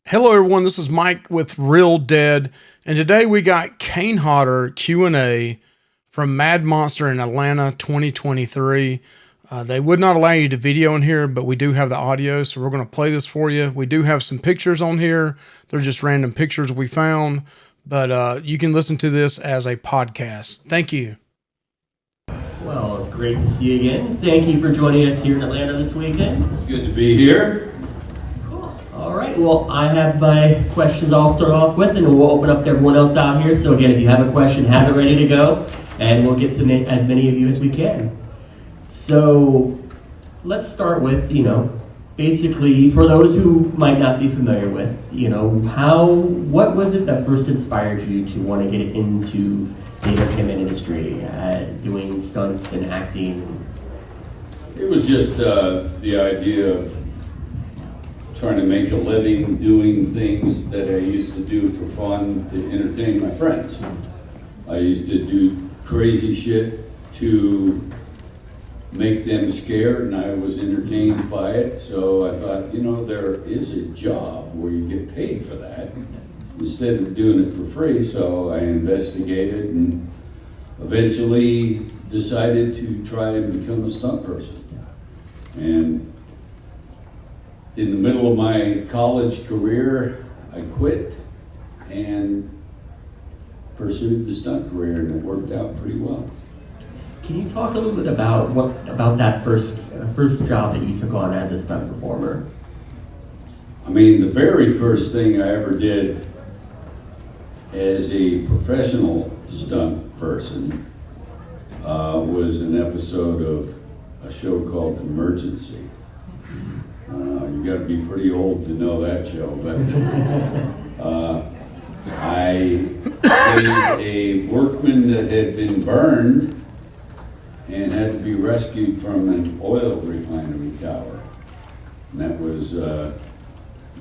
Hello, everyone. This is Mike with Real Dead, and today we got Kane Hodder Q&A from Mad Monster in Atlanta 2023. They would not allow you to video in here, but we do have the audio, so we're going to play this for you. We do have some pictures on here. They're just random pictures we found, but you can listen to this as a podcast. Thank you. Well, it's great to see you again. Thank you for joining us here in Atlanta this weekend. It's good to be here. All right, well, I have my questions I'll start off with, and then we'll open up to everyone else out here. So again, if you have a question, have it ready to go, and we'll get to as many of you as we can. So let's start with, basically, for those who might not be familiar with, what was it that first inspired you to want to get into the entertainment industry, doing stunts and acting? It was just the idea of trying to make a living doing things that I used to do for fun to entertain my friends. I used to do crazy shit to make them scared, and I was entertained by it. So I thought, there is a job where you get paid for that instead of doing it for free. So I investigated and eventually decided to try and become a stunt person. And in the middle of my college career, I quit and pursued the stunt career, and it worked out pretty well. Can you talk a little bit about that first job that you took on as a stunt performer? I mean, the very first thing I ever did as a professional stunt person was an episode of a show called Emergency. You got to be pretty old to know that show, but I played a workman that had been burned and had to be rescued from an oil refinery tower. And that was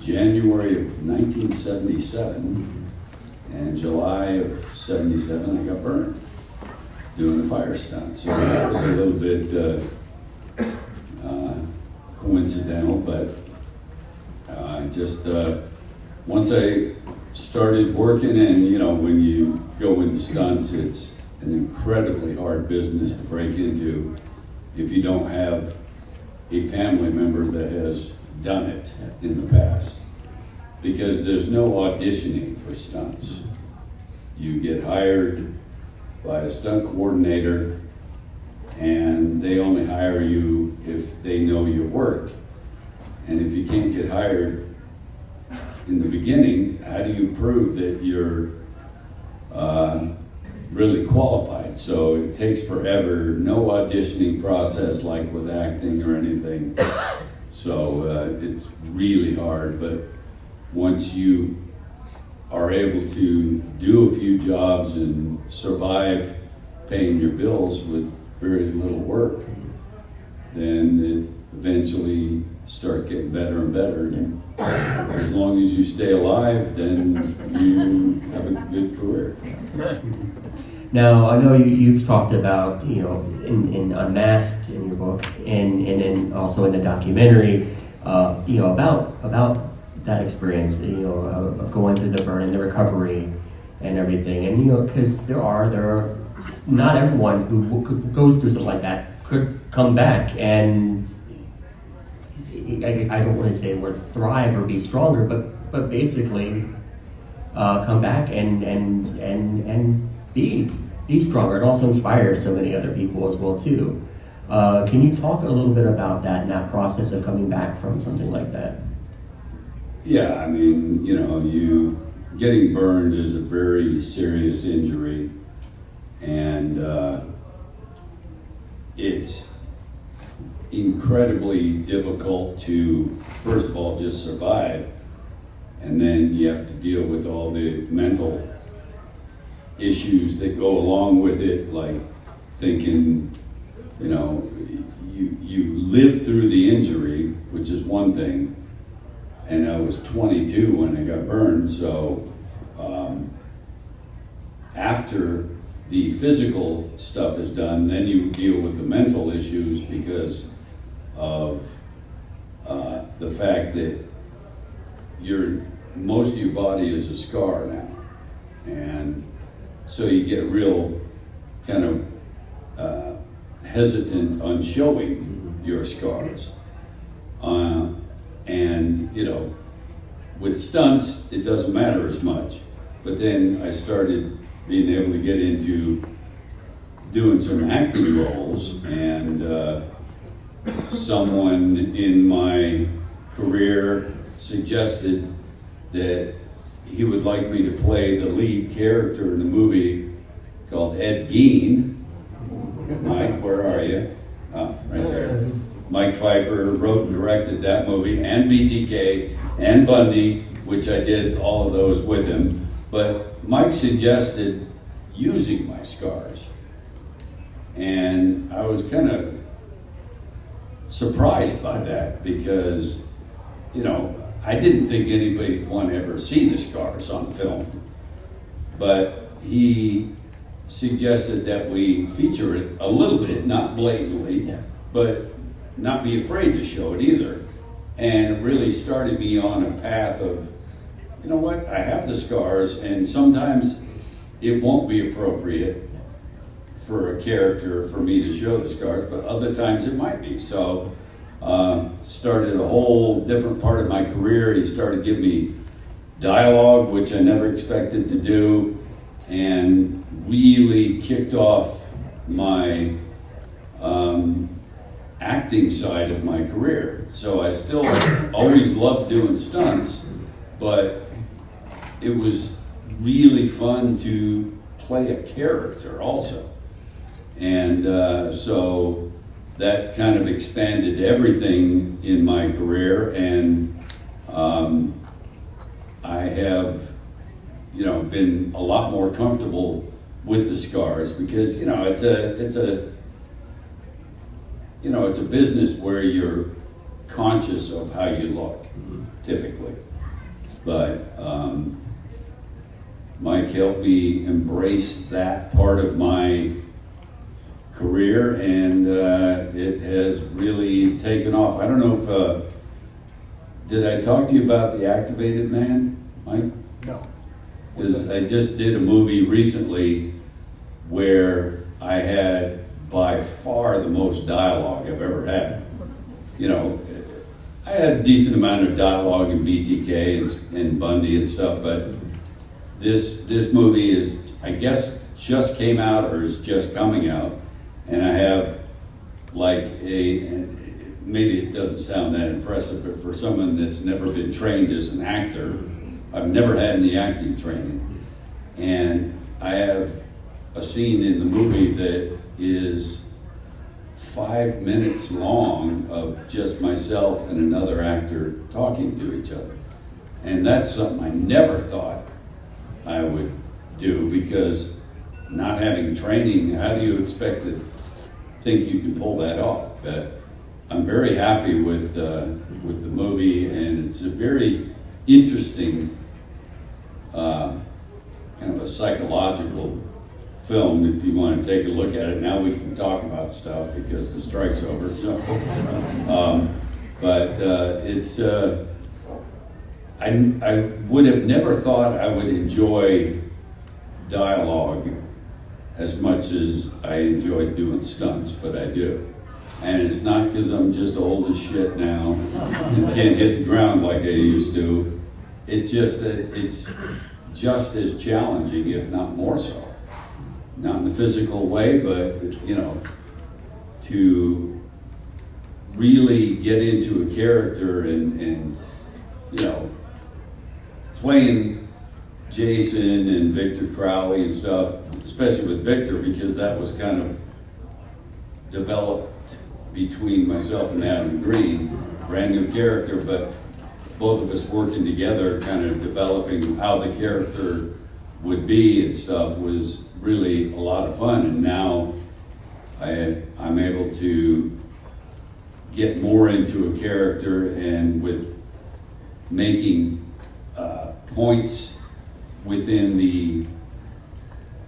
January of 1977, and July of 77 I got burned doing a fire stunt. So that was a little bit coincidental, but once I started working, and when you go into stunts, it's an incredibly hard business to break into if you don't have a family member that has done it in the past, because there's no auditioning for stunts. You get hired by a stunt coordinator, and they only hire you if they know your work. And if you can't get hired in the beginning, how do you prove that you're really qualified? So it takes forever, no auditioning process like with acting or anything. So it's really hard, but once you are able to do a few jobs and survive paying your bills with very little work, then it eventually starts getting better and better. And as long as you stay alive, then you have a good career. Now, I know you've talked about, in Unmasked in your book, and then also in the documentary, about that experience, of going through the burn and the recovery and everything. And, because there are not everyone who goes through something like that could come back and, I don't want to say the word thrive or be stronger, but basically come back and be stronger, and also inspire so many other people as well too. Can you talk a little bit about that and that process of coming back from something like that? Yeah, I mean, you getting burned is a very serious injury, and it's incredibly difficult to, first of all, just survive, and then you have to deal with all the mental issues that go along with it, like thinking, you live through the injury, which is one thing, and I was 22 when I got burned, so after the physical stuff is done, then you deal with the mental issues because of the fact that you're most of your body is a scar now. And so you get real kind of hesitant on showing your scars. And, you know, with stunts, it doesn't matter as much. But then I started being able to get into doing some acting roles, and someone in my career suggested that he would like me to play the lead character in a movie called Ed Gein. Mike, where are you? Oh, right there. Mike Pfeiffer wrote and directed that movie, and BTK, and Bundy, which I did all of those with him. But Mike suggested using my scars. And I was kind of surprised by that because, you know, I didn't think anybody would want to ever see the scars on film. But he suggested that we feature it a little bit, not blatantly, but not be afraid to show it either. And it really started me on a path of, you know what, I have the scars, and sometimes it won't be appropriate for a character for me to show the scars, but other times it might be. So started a whole different part of my career. He started giving me dialogue, which I never expected to do, and really kicked off my acting side of my career. So I still always loved doing stunts, but it was really fun to play a character also. And so that kind of expanded everything in my career, and I have, you know, been a lot more comfortable with the scars because, you know, it's a business where you're conscious of how you look, typically. But Mike helped me embrace that part of my career, and it has really taken off. I don't know if, did I talk to you about The Activated Man, Mike? No. Because I just did a movie recently where I had by far the most dialogue I've ever had. You know, I had a decent amount of dialogue in BTK and Bundy and stuff, but this movie is, I guess, just came out or is just coming out, and I have like maybe it doesn't sound that impressive, but for someone that's never been trained as an actor, I've never had any acting training, and I have a scene in the movie that is 5 minutes long of just myself and another actor talking to each other. And that's something I never thought I would do, because not having training, how do you expect to think you can pull that off? But I'm very happy with the movie, and it's a very interesting kind of a psychological film if you want to take a look at it. Now we can talk about stuff because the strike's over. So, but it's I would have never thought I would enjoy dialogue as much as I enjoy doing stunts, but I do. And it's not because I'm just old as shit now and can't hit the ground like I used to. It's just that it's just as challenging, if not more so. Not in the physical way, but, you know, to really get into a character and you know, playing Jason and Victor Crowley and stuff, especially with Victor, because that was kind of developed between myself and Adam Green, brand new character, but both of us working together, kind of developing how the character would be and stuff, was really a lot of fun. And now I'm able to get more into a character, and with making points within the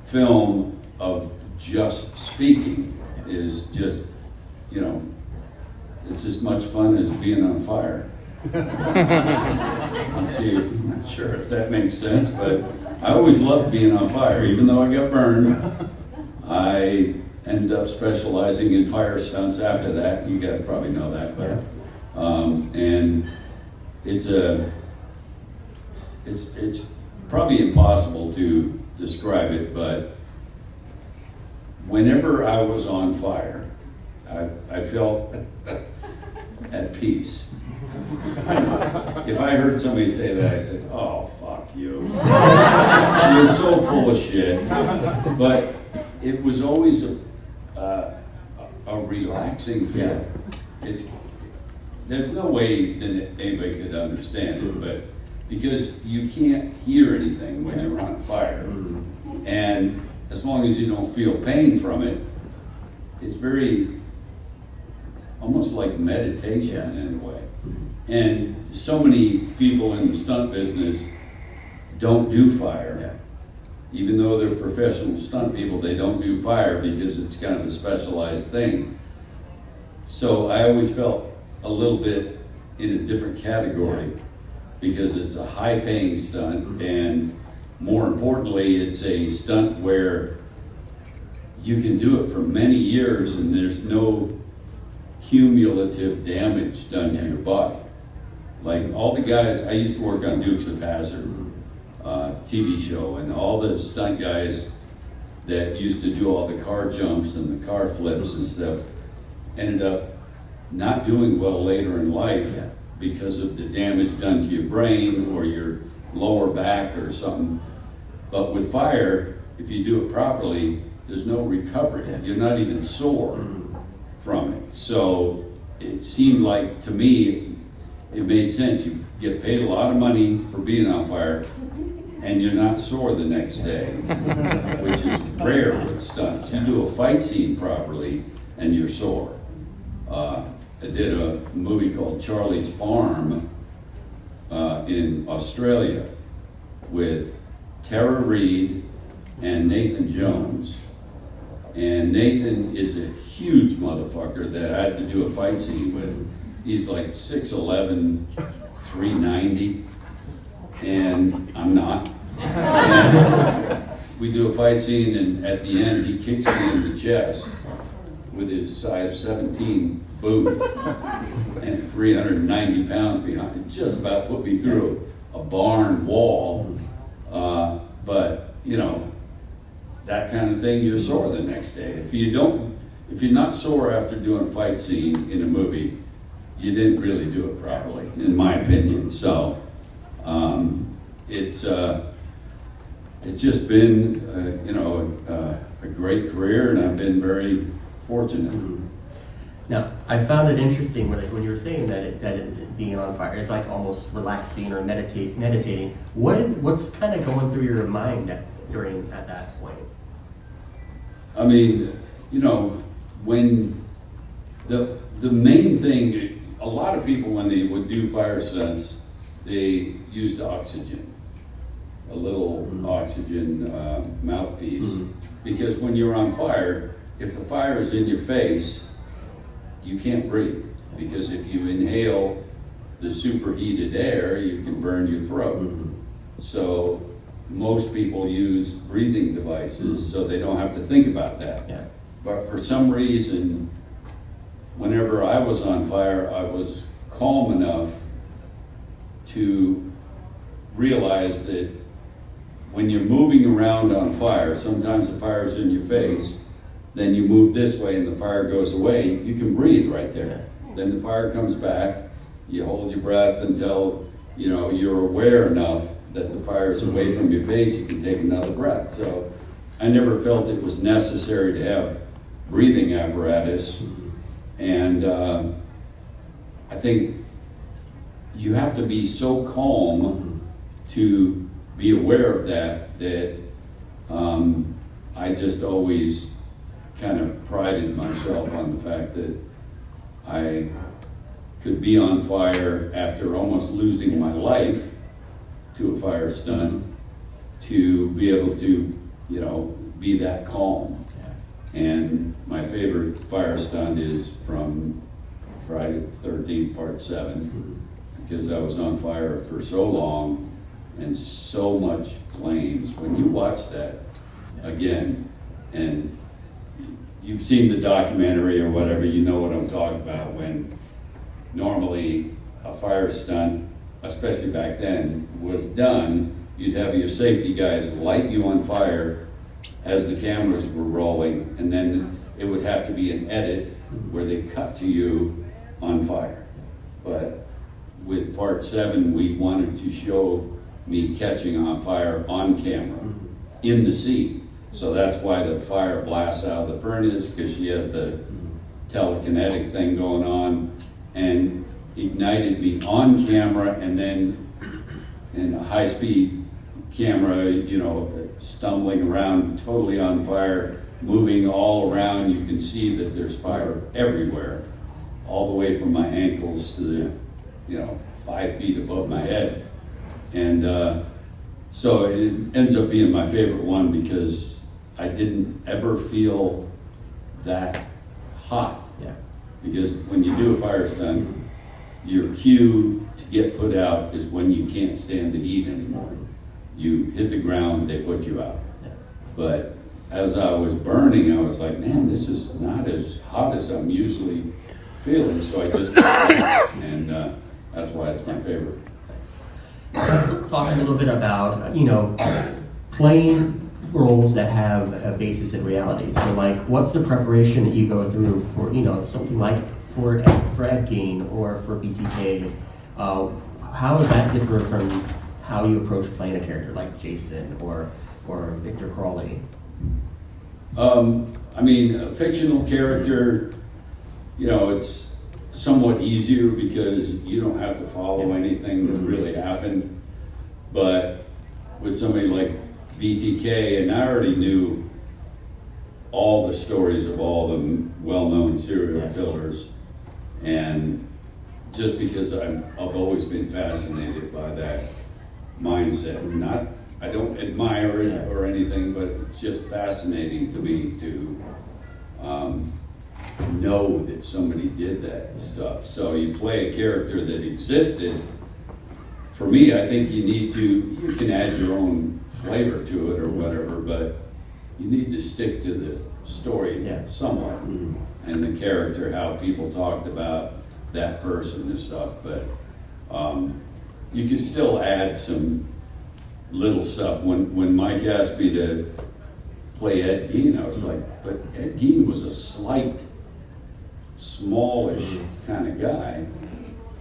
film of just speaking is just, you know, it's as much fun as being on fire. Let's see, I'm not sure if that makes sense, but I always loved being on fire. Even though I got burned, I ended up specializing in fire stunts after that. You guys probably know that, but and it's probably impossible to describe it, but whenever I was on fire, I felt at peace. If I heard somebody say that, I said, "Oh, fuck you. You're so full of shit." But it was always a relaxing feeling. There's no way that anybody could understand it, but because you can't hear anything when you're on fire. And as long as you don't feel pain from it, it's very, almost like meditation in a way. And so many people in the stunt business don't do fire. Even though they're professional stunt people, they don't do fire because it's kind of a specialized thing. So I always felt a little bit in a different category because it's a high-paying stunt, and more importantly, it's a stunt where you can do it for many years and there's no cumulative damage done to your body. Like all the guys, I used to work on Dukes of Hazzard TV show, and all the stunt guys that used to do all the car jumps and the car flips and stuff ended up not doing well later in life because of the damage done to your brain or your lower back or something. But with fire, if you do it properly, there's no recovery. You're not even sore from it. So it seemed like, to me, it made sense. You get paid a lot of money for being on fire, and you're not sore the next day, which is rare with stunts. You do a fight scene properly, and you're sore. I did a movie called Charlie's Farm in Australia with Tara Reid and Nathan Jones. And Nathan is a huge motherfucker that I had to do a fight scene with. He's like 6'11", 390, and I'm not. And we do a fight scene, and at the end, he kicks me in the chest with his size 17 boot and 390 pounds behind it. Just about put me through a barn wall. But, you know, that kind of thing, you're sore the next day. If you're not sore after doing a fight scene in a movie, you didn't really do it properly, in my opinion. So it's just been, a great career, and I've been very fortunate. Now, I found it interesting when you were saying that it being on fire, it's like almost relaxing or meditating. What's kind of going through your mind at that point? I mean, when the main thing, a lot of people when they would do fire stunts, they used oxygen, a little oxygen mouthpiece, because when you're on fire, if the fire is in your face, you can't breathe, because if you inhale the superheated air, you can burn your throat. So most people use breathing devices so they don't have to think about that. But for some reason, whenever I was on fire, I was calm enough to realize that when you're moving around on fire, sometimes the fire's in your face, then you move this way and the fire goes away, you can breathe right there. Then the fire comes back, you hold your breath until you're aware enough that the fire is away from your face, you can take another breath. So I never felt it was necessary to have breathing apparatus. And I think you have to be so calm to be aware of that I just always kind of prided myself on the fact that I could be on fire after almost losing my life to a fire stunt, to be able to, be that calm. And my favorite fire stunt is from Friday the 13th, Part 7. because I was on fire for so long and so much flames. When you watch that again, and you've seen the documentary or whatever, you know what I'm talking about, when normally a fire stunt, especially back then, was done, you'd have your safety guys light you on fire as the cameras were rolling, and then it would have to be an edit where they cut to you on fire. But with part 7, we wanted to show me catching on fire on camera in the scene. So that's why the fire blasts out of the furnace, because she has the telekinetic thing going on, and ignited me on camera, and then in a high-speed camera, you know, stumbling around, totally on fire, moving all around. You can see that there's fire everywhere, all the way from my ankles to the, 5 feet above my head. And so it ends up being my favorite one, because I didn't ever feel that hot. Yeah. Because when you do a fire stunt, your cue to get put out is when you can't stand the heat anymore. You hit the ground, they put you out. Yeah. But as I was burning, I was like, man, this is not as hot as I'm usually feeling. So I just and that's why it's my favorite. Talk a little bit about, playing roles that have a basis in reality. So, like, what's the preparation that you go through for, something like for Ed Gein or for BTK? How is that different from how you approach playing a character like Jason or Victor Crawley? A fictional character, it's somewhat easier because you don't have to follow anything that really happened. But with somebody like BTK, and I already knew all the stories of all the well-known serial killers, and just because I've always been fascinated by that mindset. I don't admire it or anything, but it's just fascinating to me to know that somebody did that stuff. So you play a character that existed. For me, I think you can add your own flavor to it or whatever, but you need to stick to the story somewhat, and the character, how people talked about that person and stuff. But you can still add some little stuff. When Mike asked me to play Ed Gein, I was like, but Ed Gein was a slight, smallish kind of guy,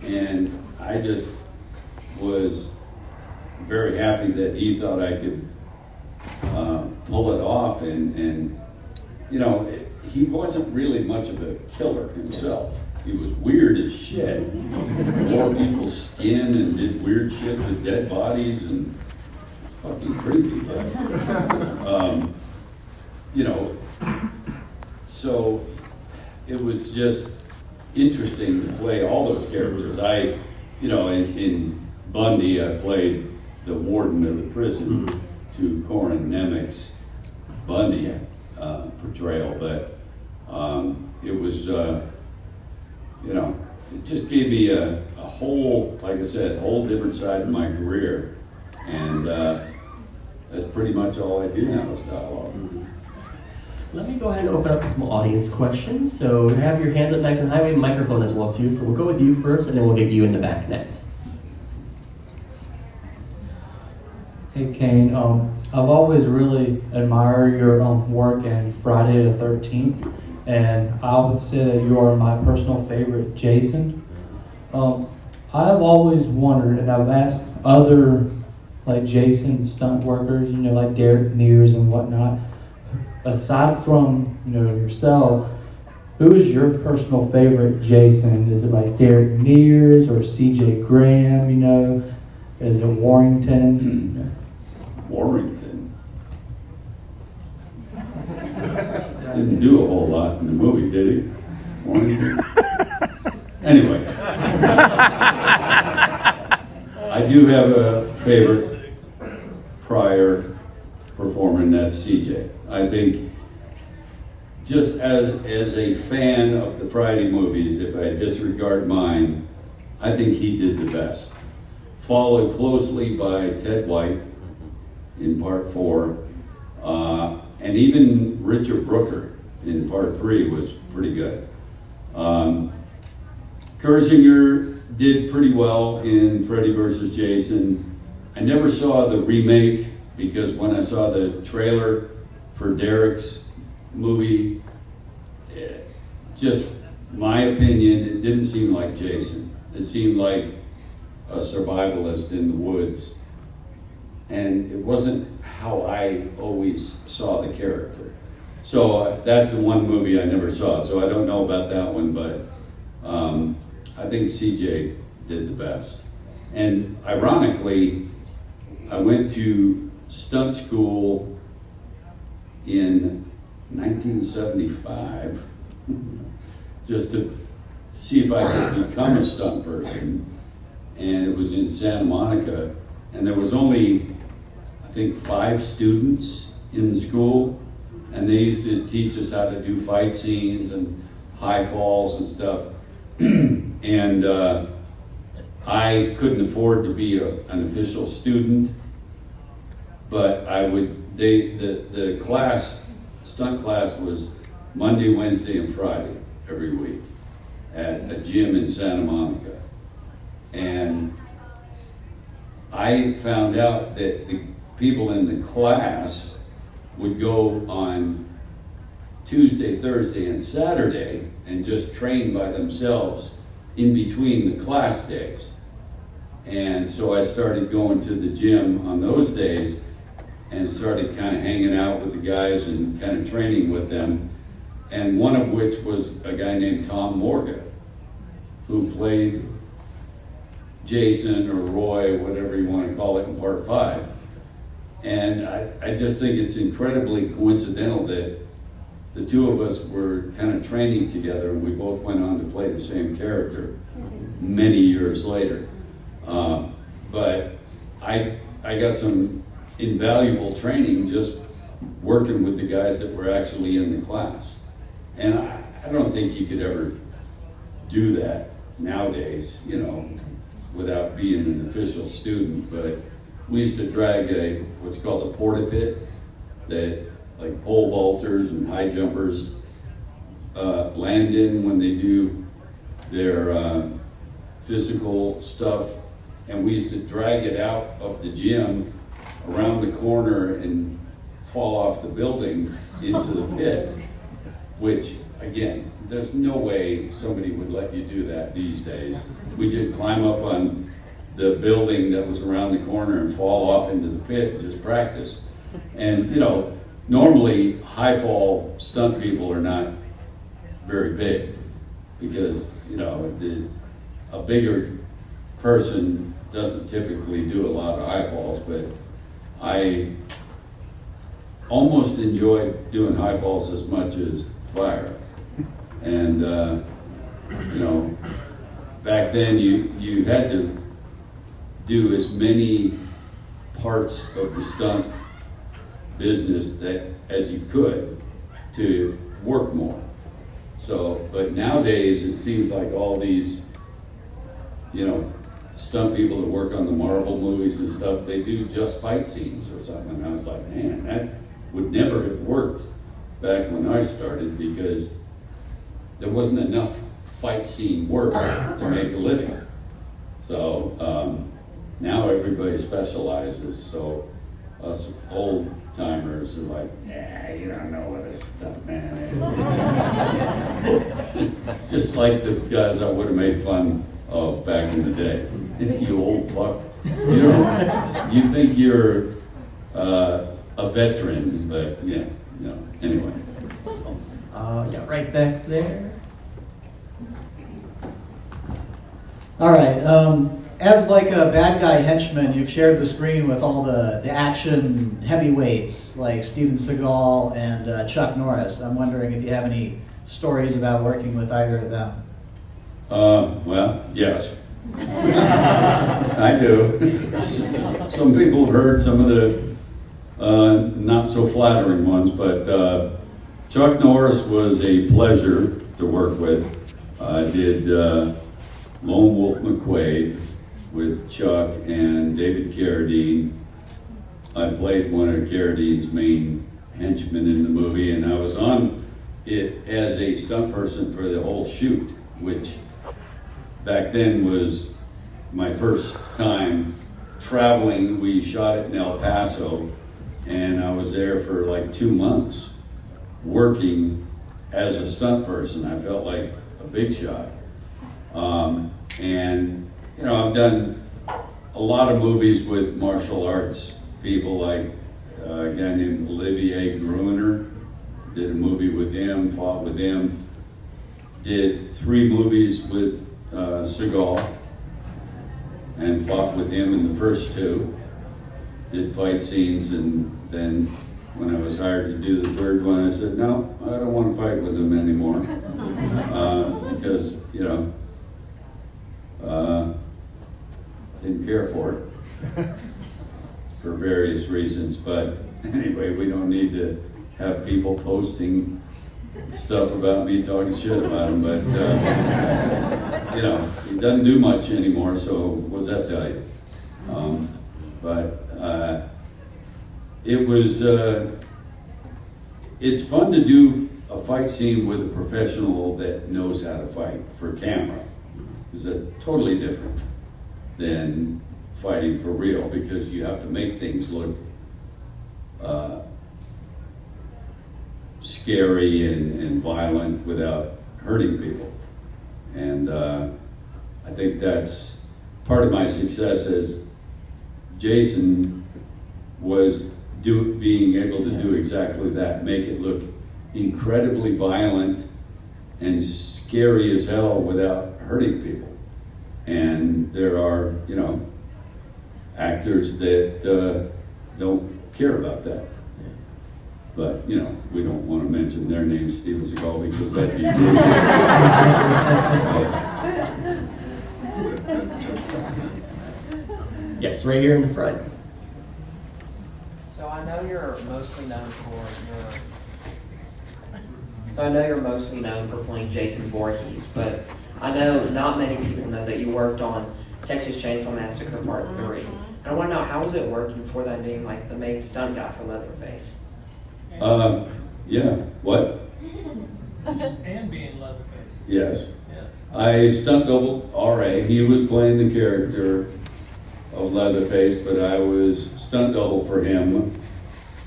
and I just was very happy that he thought I could pull it off, and he wasn't really much of a killer himself. He was weird as shit. Wore people's skin and did weird shit with dead bodies and fucking creepy. So it was just interesting to play all those characters. In Bundy, I played the warden of the prison to Corin Nemec's Bundy portrayal, but it was, it just gave me a whole, like I said, whole different side of my career, and that's pretty much all I do now is dialogue. Let me go ahead and open up to some audience questions. So have your hands up nice and high. We have a microphone as well too. So we'll go with you first, and then we'll get you in the back next. Hey Kane, I've always really admired your work in Friday the 13th, and I would say that you are my personal favorite Jason. I've always wondered, and I've asked other like Jason stunt workers, like Derek Mears and whatnot, aside from yourself, who is your personal favorite Jason? Is it like Derek Mears or C.J. Graham? Is it Warrington? Warrington didn't do a whole lot in the movie, did he? Warrington. Anyway, I do have a favorite prior performer, and that's CJ. I think just as a fan of the Friday movies, if I disregard mine, I think he did the best. Followed closely by Ted White in part 4, and even Richard Brooker in part 3 was pretty good. Kersinger did pretty well in Freddy vs. Jason. I never saw the remake because when I saw the trailer for Derek's movie, just my opinion, it didn't seem like Jason. It seemed like a survivalist in the woods. And it wasn't how I always saw the character. So that's the one movie I never saw, so I don't know about that one, but I think CJ did the best. And ironically, I went to stunt school in 1975 just to see if I could become a stunt person. And it was in Santa Monica, and there was only, I think, 5 students in the school, and they used to teach us how to do fight scenes and high falls and stuff. And I couldn't afford to be an official student, but I would, the class, stunt class was Monday, Wednesday, and Friday every week at a gym in Santa Monica. And I found out that the people in the class would go on Tuesday, Thursday, and Saturday and just train by themselves in between the class days. And so I started going to the gym on those days and started kind of hanging out with the guys and kind of training with them. And one of which was a guy named Tom Morgan, who played Jason or Roy, whatever you want to call it, in part 5. And I just think it's incredibly coincidental that the two of us were kind of training together, and we both went on to play the same character many years later. But I got some invaluable training just working with the guys that were actually in the class. And I don't think you could ever do that nowadays, you know, without being an official student. But we used to drag what's called a porta pit, that like pole vaulters and high jumpers land in when they do their physical stuff. And we used to drag it out of the gym around the corner and fall off the building into the pit, which, again, there's no way somebody would let you do that these days. We just climb up on the building that was around the corner and fall off into the pit and just practice. And, you know, normally high fall stunt people are not very big because, you know, a bigger person doesn't typically do a lot of high falls, but I almost enjoyed doing high falls as much as fire. And, you know, back then you had to do as many parts of the stunt business as you could to work more. So, but nowadays it seems like all these, you know, stunt people that work on the Marvel movies and stuff, they do just fight scenes or something. And I was like, man, that would never have worked back when I started because there wasn't enough fight scene work to make a living. So now everybody specializes. So us old timers are like, yeah, you don't know what this stuff, man. Just like the guys I would have made fun of back in the day. You old fuck. You think you're a veteran, but yeah, you know, anyway. Yeah, right back there. All right. As like a bad guy henchman, you've shared the screen with all the action heavyweights like Steven Seagal and Chuck Norris. I'm wondering if you have any stories about working with either of them. Well, yes. I do. Some people have heard some of the not so flattering ones, but Chuck Norris was a pleasure to work with. I did Lone Wolf McQuaid with Chuck and David Carradine. I played one of Carradine's main henchmen in the movie, and I was on it as a stunt person for the whole shoot, which back then was my first time traveling. We shot it in El Paso, and I was there for like 2 months working as a stunt person. I felt like a big shot. And you know, I've done a lot of movies with martial arts people, like a guy named Olivier Gruner. Did a movie with him, fought with him. Did 3 movies with Seagal and fought with him in the first 2. Did fight scenes, and then when I was hired to do the 3rd one, I said, no, I don't want to fight with him anymore. Because, you know, didn't care for it for various reasons. But anyway, we don't need to have people posting stuff about me talking shit about him. But, you know, he doesn't do much anymore, so what does that tell you? It was, it's fun to do a fight scene with a professional that knows how to fight for camera. It's totally different than fighting for real, because you have to make things look scary and violent without hurting people. And I think that's part of my success as Jason was being able to do exactly that, make it look incredibly violent and scary as hell without hurting people. And there are, you know, actors that don't care about that. But, you know, we don't want to mention their name, Steven Seagal, because that'd be rude. Yes, right here in the front. So I know you're mostly known for playing Jason Voorhees, but I know not many people know that you worked on Texas Chainsaw Massacre Part 3. And I want to know, how was it working for that, being like the main stunt guy for Leatherface? Yeah, what? And being Leatherface. Yes. Yes. I stunt doubled R.A. He was playing the character of Leatherface, but I was stunt double for him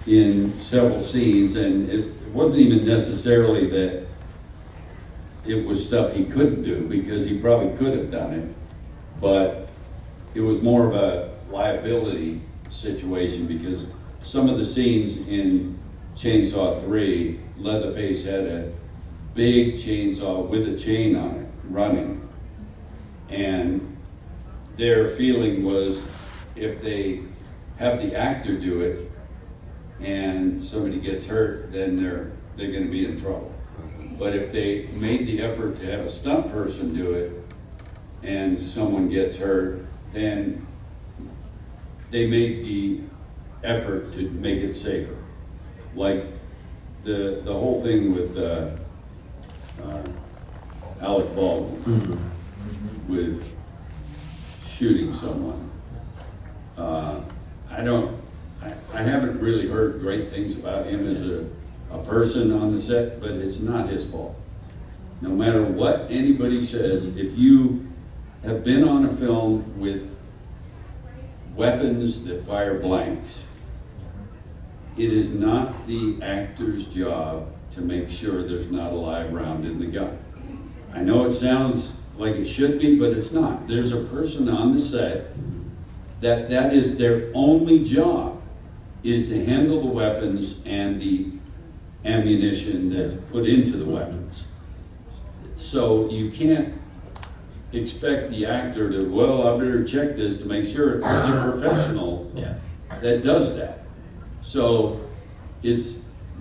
in several scenes, and it wasn't even necessarily that it was stuff he couldn't do, because he probably could have done it, but it was more of a liability situation, because some of the scenes in Chainsaw 3, Leatherface had a big chainsaw with a chain on it running, and their feeling was, if they have the actor do it and somebody gets hurt, then they're going to be in trouble. But if they made the effort to have a stunt person do it and someone gets hurt, then they made the effort to make it safer. Like the whole thing with Alec Baldwin with shooting someone. I haven't really heard great things about him as a person on the set, but it's not his fault. No matter what anybody says, if you have been on a film with weapons that fire blanks, it is not the actor's job to make sure there's not a live round in the gun. I know it sounds like it should be, but it's not. There's a person on the set that is their only job, is to handle the weapons and the ammunition that's put into the weapons. So you can't expect the actor to, well, I better check this to make sure. It's a professional that does that. So it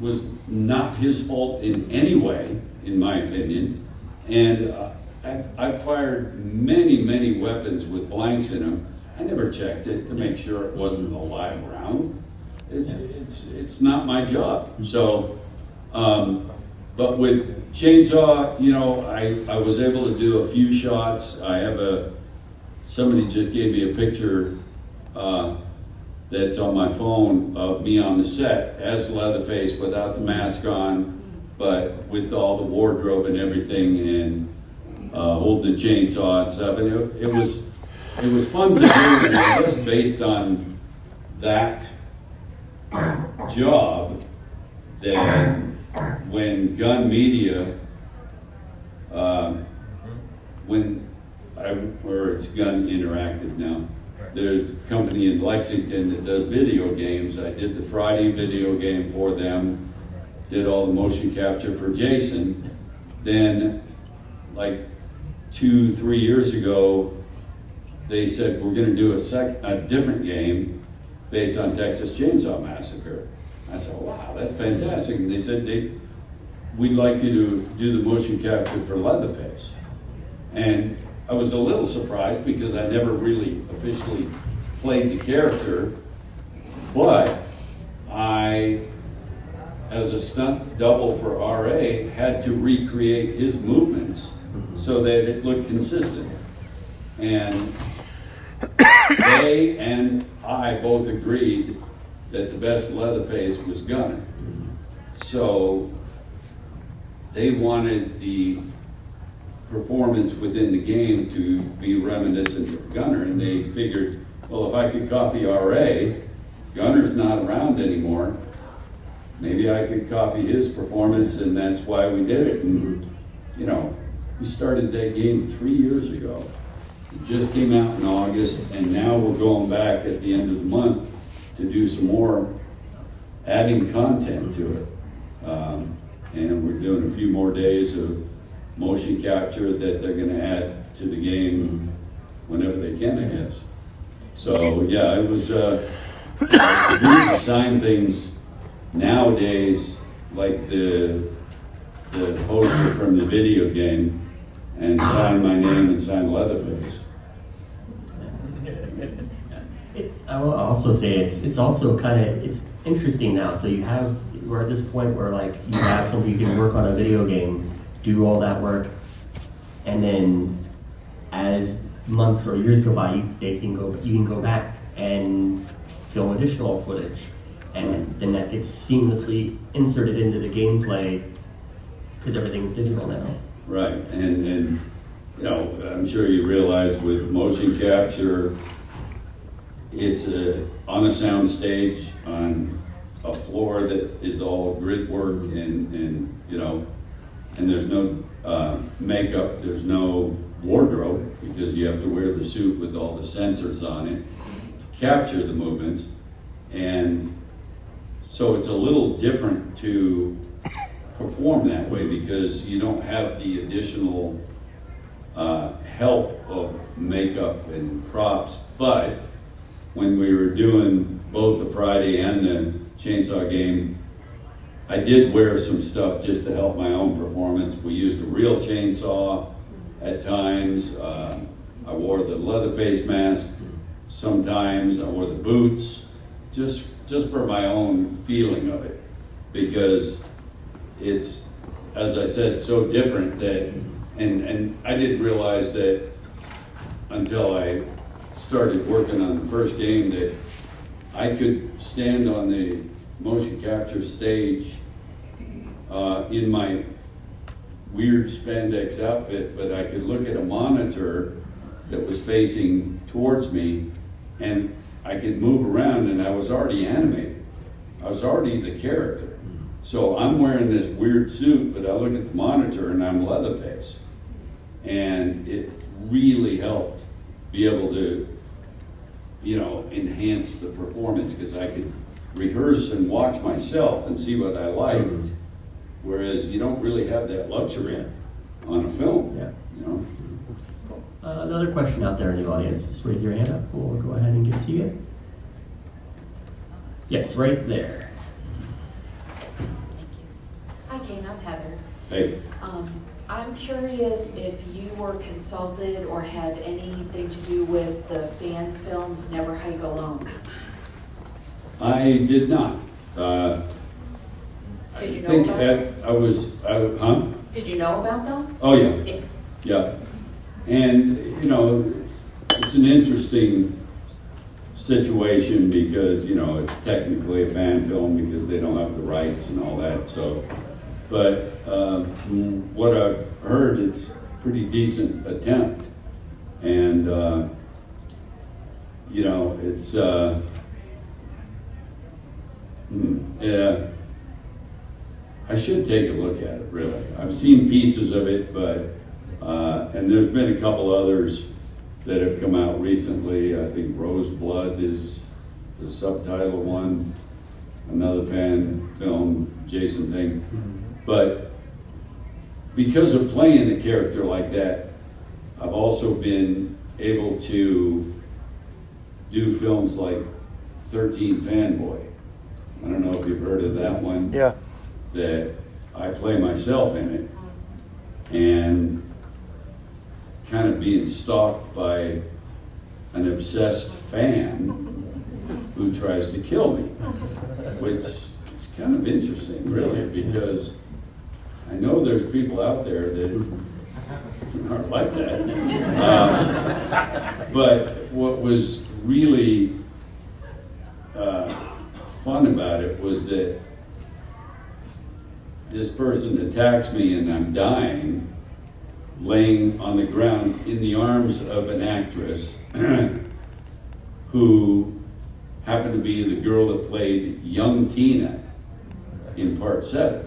was not his fault in any way, in my opinion. And I've fired many, many weapons with blanks in them. I never checked it to make sure it wasn't a live round. It's not my job. So, But with Chainsaw, you know, I was able to do a few shots. I have somebody just gave me a picture that's on my phone of me on the set as Leatherface without the mask on, but with all the wardrobe and everything, and holding the chainsaw and stuff. And it was fun to do, and I guess based on that job, that when Gun Media, or it's Gun Interactive now, there's a company in Lexington that does video games. I did the Friday video game for them, did all the motion capture for Jason. Then, like 2-3 years ago, they said, we're gonna do a different game based on Texas Chainsaw Massacre. I said, wow, that's fantastic. And they said, we'd like you to do the motion capture for Leatherface. And I was a little surprised because I never really officially played the character, but I, as a stunt double for RA, had to recreate his movements so that it looked consistent. And they and I both agreed that the best Leatherface was Gunner. So they wanted the performance within the game to be reminiscent of Gunner, and they figured, well, if I could copy RA, Gunner's not around anymore, maybe I could copy his performance, and that's why we did it. And, you know, we started that game 3 years ago. It just came out in August, and now we're going back at the end of the month to do some more, adding content to it. And we're doing a few more days of motion capture that they're going to add to the game whenever they can, I guess. So yeah, it was to sign things nowadays, like the poster from the video game, and sign my name and sign Leatherface. I will also say it's also it's interesting now. So we're at this point where like you have somebody who can work on a video game, do all that work, and then as months or years go by, you can go back and film additional footage, and then that gets seamlessly inserted into the gameplay because everything's digital now. Right, and you know, I'm sure you realize with motion capture, it's on a sound stage on a floor that is all grid work, and you know, and there's no makeup, there's no wardrobe, because you have to wear the suit with all the sensors on it to capture the movements. And so it's a little different to perform that way because you don't have the additional help of makeup and props. But when we were doing both the Friday and the Chainsaw game, I did wear some stuff just to help my own performance. We used a real chainsaw at times. I wore the Leatherface mask sometimes. I wore the boots, just for my own feeling of it, because it's, as I said, so different that, and I didn't realize that until I started working on the first game, that I could stand on the motion capture stage in my weird spandex outfit, but I could look at a monitor that was facing towards me, and I could move around, and I was already animated. I was already the character. So I'm wearing this weird suit, but I look at the monitor and I'm Leatherface. And it really helped be able to, you know, enhance the performance, because I could rehearse and watch myself and see what I liked. Whereas you don't really have that luxury on a film, you know. Another question out there in the audience. Just raise your hand up. We'll go ahead and get to you. Yes, right there. Hi, Kane. I'm Heather. Hey. I'm curious if you were consulted or had anything to do with the fan films Never Hike Alone. I did not. Did you know think about huh? Did you know about them? Oh, yeah. Yeah. Yeah. And, you know, it's an interesting situation because, you know, it's technically a fan film because they don't have the rights and all that. So, but from what I've heard, it's a pretty decent attempt. And, you know, it's, yeah, I should take a look at it, really. I've seen pieces of it, but, and there's been a couple others that have come out recently. I think Rose Blood is the subtitle one, another fan film, Jason thing. But because of playing a character like that, I've also been able to do films like 13 Fanboy. I don't know if you've heard of that one. Yeah. That I play myself in it, and kind of being stalked by an obsessed fan who tries to kill me, which is kind of interesting, really, because I know there's people out there that aren't like that. But what was really fun about it was that this person attacks me and I'm dying, laying on the ground in the arms of an actress who happened to be the girl that played young Tina in part 7,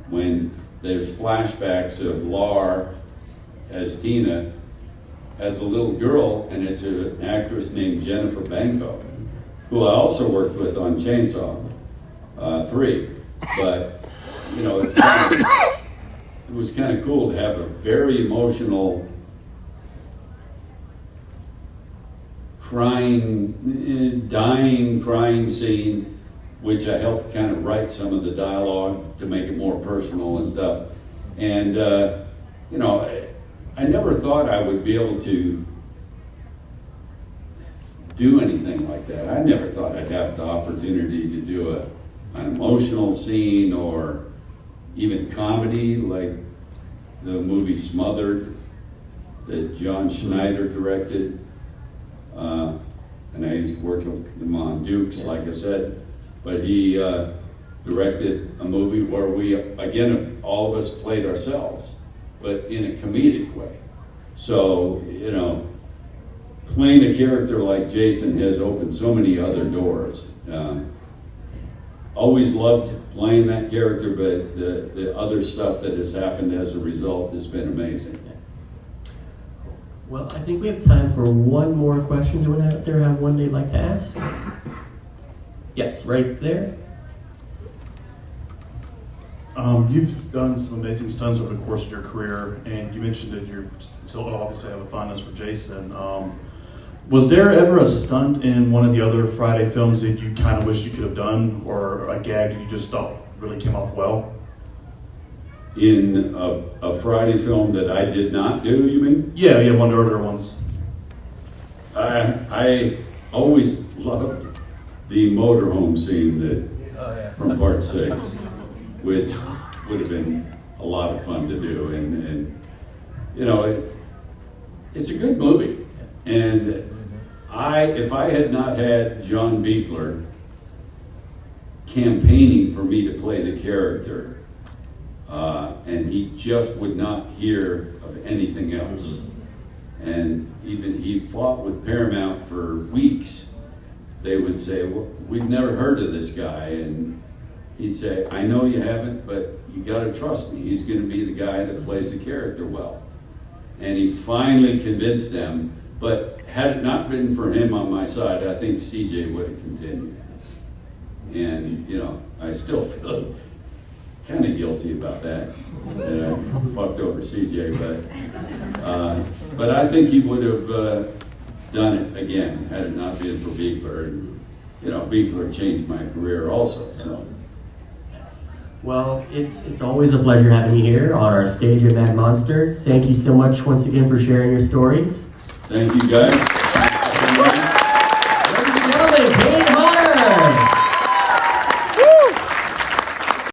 when there's flashbacks of Lar as Tina as a little girl, and it's an actress named Jennifer Banco, who I also worked with on Chainsaw 3. But, you know, it was kind of cool to have a very emotional, dying, crying scene, which I helped kind of write some of the dialogue to make it more personal and stuff. And, you know, I never thought I would be able to do anything like that. I never thought I'd have the opportunity to do an emotional scene or even comedy like the movie Smothered that John Schneider directed. And I used to work with him on Dukes, like I said. But he directed a movie where we, again, all of us played ourselves, but in a comedic way. So, you know, playing a character like Jason has opened so many other doors. Always loved playing that character, but the other stuff that has happened as a result has been amazing. Well, I think we have time for one more question. Does anyone out there have one they'd like to ask? Yes, right there. You've done some amazing stunts over the course of your career, and you mentioned that you still obviously have a fondness for Jason. Was there ever a stunt in one of the other Friday films that you kind of wish you could have done, or a gag that you just thought really came off well? In a Friday film that I did not do, you mean? Yeah, one of the earlier ones. I always loved the motorhome scene from part 6, which would have been a lot of fun to do. And you know, it's a good movie. And if I had not had John Beekler campaigning for me to play the character, and he just would not hear of anything else. And even he fought with Paramount for weeks. They would say, well, we've never heard of this guy. And he'd say, I know you haven't, but you gotta trust me. He's gonna be the guy that plays the character well. And he finally convinced them, but had it not been for him on my side, I think CJ would have continued. And, you know, I still feel kind of guilty about that I fucked over CJ, but I think he would have done it again had it not been for Beekler. And, you know, Beekler changed my career also, so. Well, it's always a pleasure having you here on our stage at Mad Monster. Thank you so much once again for sharing your stories. Thank you, guys.